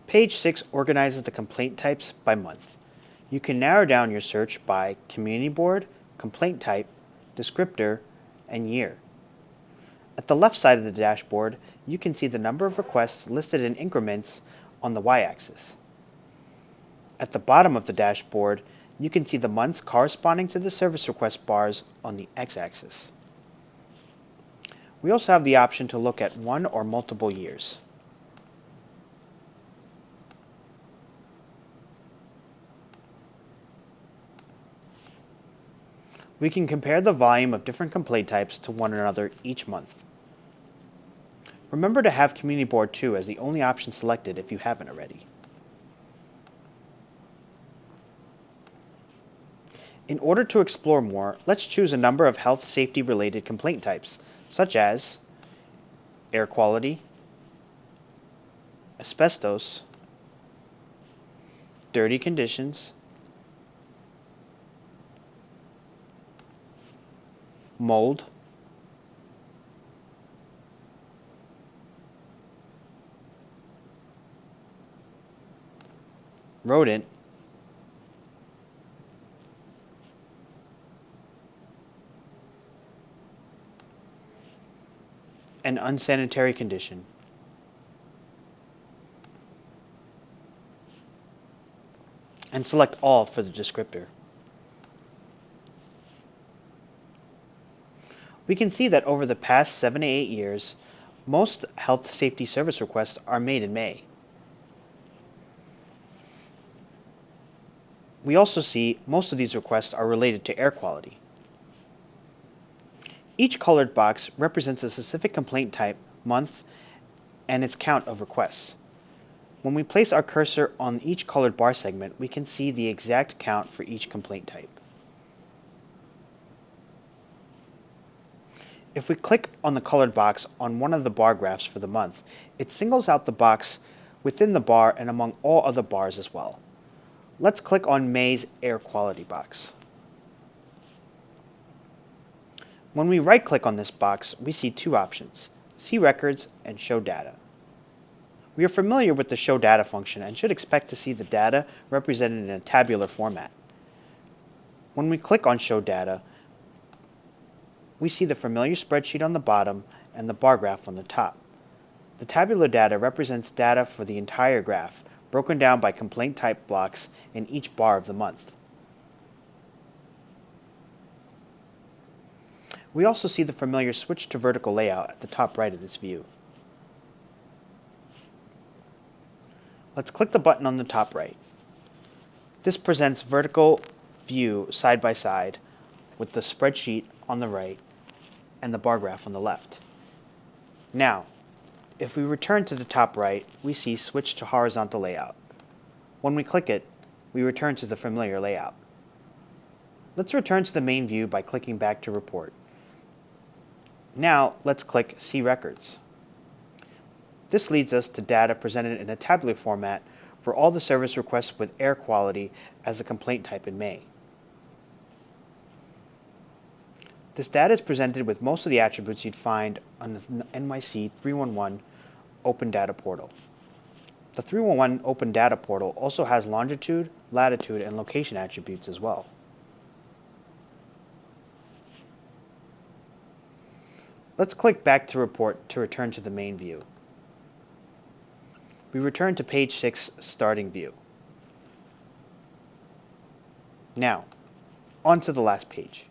Page 6 organizes the complaint types by month. You can narrow down your search by community board, complaint type, descriptor, and year. At the left side of the dashboard, you can see the number of requests listed in increments on the y-axis. At the bottom of the dashboard, you can see the months corresponding to the service request bars on the x-axis. We also have the option to look at one or multiple years. We can compare the volume of different complaint types to one another each month. Remember to have Community Board 2 as the only option selected if you haven't already. In order to explore more, let's choose a number of health safety related complaint types, such as air quality, asbestos, dirty conditions, mold, rodent, and unsanitary condition. And select all for the descriptor. We can see that over the past 7 to 8 years, most health safety service requests are made in May. We also see most of these requests are related to air quality. Each colored box represents a specific complaint type, month, and its count of requests. When we place our cursor on each colored bar segment, we can see the exact count for each complaint type. If we click on the colored box on one of the bar graphs for the month, it singles out the box within the bar and among all other bars as well. Let's click on May's air quality box. When we right-click on this box, we see two options, See Records and Show Data. We are familiar with the Show Data function and should expect to see the data represented in a tabular format. When we click on Show Data, we see the familiar spreadsheet on the bottom and the bar graph on the top. The tabular data represents data for the entire graph, broken down by complaint type blocks in each bar of the month. We also see the familiar switch to vertical layout at the top right of this view. Let's click the button on the top right. This presents vertical view side by side with the spreadsheet on the right and the bar graph on the left. Now, if we return to the top right, we see switch to horizontal layout. When we click it, we return to the familiar layout. Let's return to the main view by clicking back to report. Now, let's click See Records. This leads us to data presented in a tabular format for all the service requests with air quality as a complaint type in May. This data is presented with most of the attributes you'd find on the NYC 311 Open Data Portal. The 311 Open Data Portal also has longitude, latitude, and location attributes as well. Let's click back to report to return to the main view. We return to page 6 starting view. Now, on to the last page.